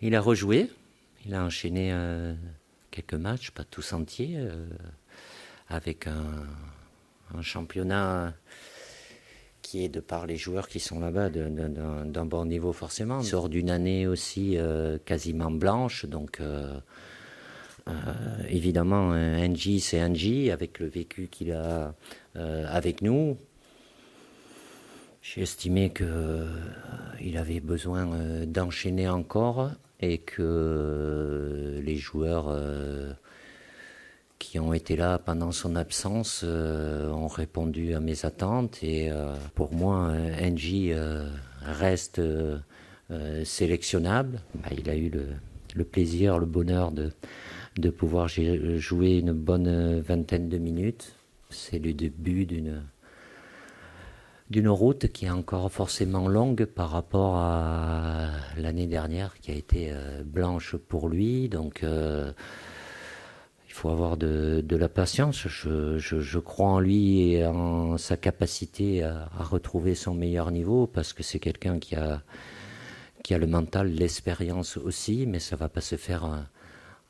Il a rejoué, il a enchaîné quelques matchs, pas tous entiers, avec un championnat qui est, de par les joueurs qui sont là-bas, d'un bon niveau forcément. Il sort d'une année aussi quasiment blanche, donc évidemment NJ c'est NJ, avec le vécu qu'il a avec nous. J'ai estimé qu'il avait besoin d'enchaîner encore et que les joueurs qui ont été là pendant son absence ont répondu à mes attentes. Et pour moi, NJ reste sélectionnable. Il a eu le plaisir, le bonheur de pouvoir jouer une bonne vingtaine de minutes. C'est le début d'une route qui est encore forcément longue par rapport à l'année dernière qui a été blanche pour lui. Donc il faut avoir de la patience. Je crois en lui et en sa capacité à retrouver son meilleur niveau, parce que c'est quelqu'un qui a le mental, l'expérience aussi, mais ça ne va pas se faire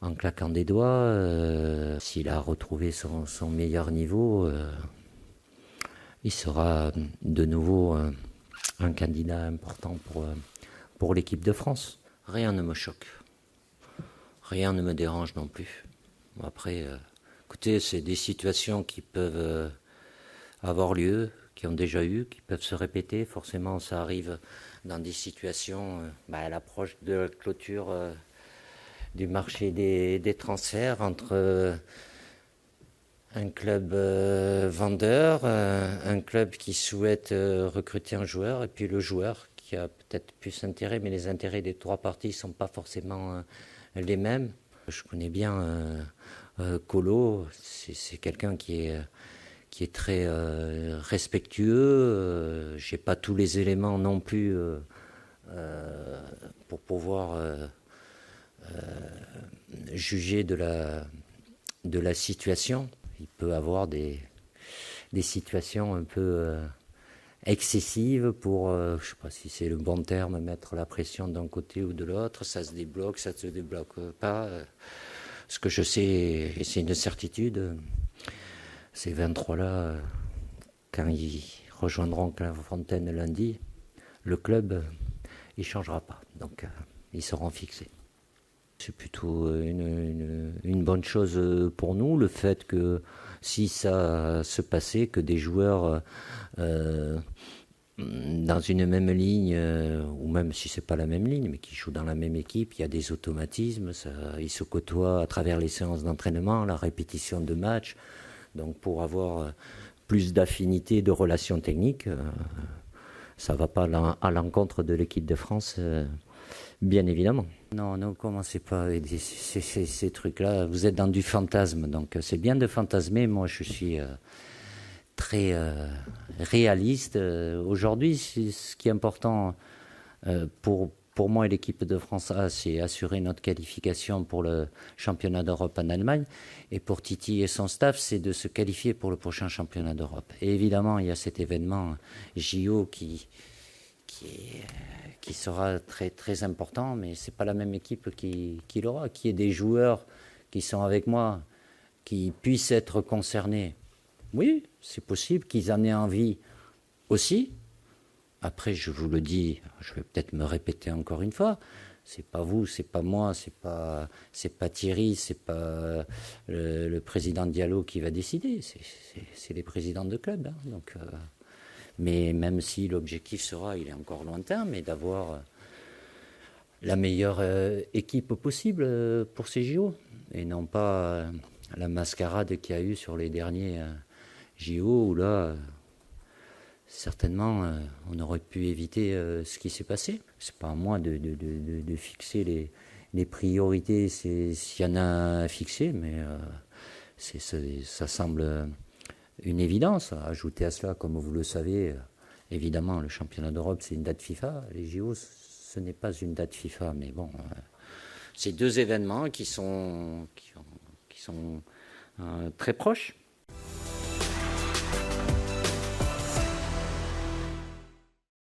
en claquant des doigts. S'il a retrouvé son meilleur niveau, il sera de nouveau un candidat important pour l'équipe de France. Rien ne me choque. Rien ne me dérange non plus. Après, écoutez, c'est des situations qui peuvent avoir lieu, qui ont déjà eu, qui peuvent se répéter. Forcément, ça arrive dans des situations à l'approche de la clôture du marché des transferts entre un club vendeur, un club qui souhaite recruter un joueur, et puis le joueur qui a peut-être plus intérêt, mais les intérêts des trois parties ne sont pas forcément les mêmes. Je connais bien Colo, c'est quelqu'un qui est très respectueux. J'ai pas tous les éléments non plus pour pouvoir juger de la situation. Il peut avoir des situations un peu excessives pour, je ne sais pas si c'est le bon terme, mettre la pression d'un côté ou de l'autre. Ça se débloque, ça ne se débloque pas. Ce que je sais, et c'est une certitude, ces 23-là, quand ils rejoindront Clairefontaine lundi, le club, il ne changera pas. Donc, ils seront fixés. C'est plutôt une bonne chose pour nous, le fait que si ça se passait, que des joueurs dans une même ligne, ou même si c'est pas la même ligne, mais qui jouent dans la même équipe, il y a des automatismes, ils se côtoient à travers les séances d'entraînement, la répétition de matchs. Donc pour avoir plus d'affinité, de relations techniques, ça ne va pas à l'encontre de l'équipe de France, bien évidemment. Non, ne commencez pas avec ces trucs-là. Vous êtes dans du fantasme, donc c'est bien de fantasmer. Moi, je suis très réaliste. Aujourd'hui, ce qui est important pour moi et l'équipe de France A, c'est assurer notre qualification pour le championnat d'Europe en Allemagne. Et pour Titi et son staff, c'est de se qualifier pour le prochain championnat d'Europe. Et évidemment, il y a cet événement JO qui sera très, très important, mais ce n'est pas la même équipe qui l'aura. Qu'il y ait des joueurs qui sont avec moi, qui puissent être concernés, oui, c'est possible, qu'ils en aient envie aussi. Après, je vous le dis, je vais peut-être me répéter encore une fois, c'est pas vous, c'est pas moi, c'est pas Thierry, c'est pas le président Diallo qui va décider, c'est les présidents de club. Hein, donc, mais même si l'objectif sera, il est encore lointain, mais d'avoir la meilleure équipe possible pour ces JO, et non pas la mascarade qu'il y a eu sur les derniers JO, où là, certainement, on aurait pu éviter ce qui s'est passé. C'est pas à moi de fixer les priorités, s'il y en a à fixer, mais ça semble une évidence. Ajouter à cela, comme vous le savez, évidemment, le championnat d'Europe, c'est une date FIFA. Les JO, ce n'est pas une date FIFA, mais bon, c'est deux événements qui sont très proches.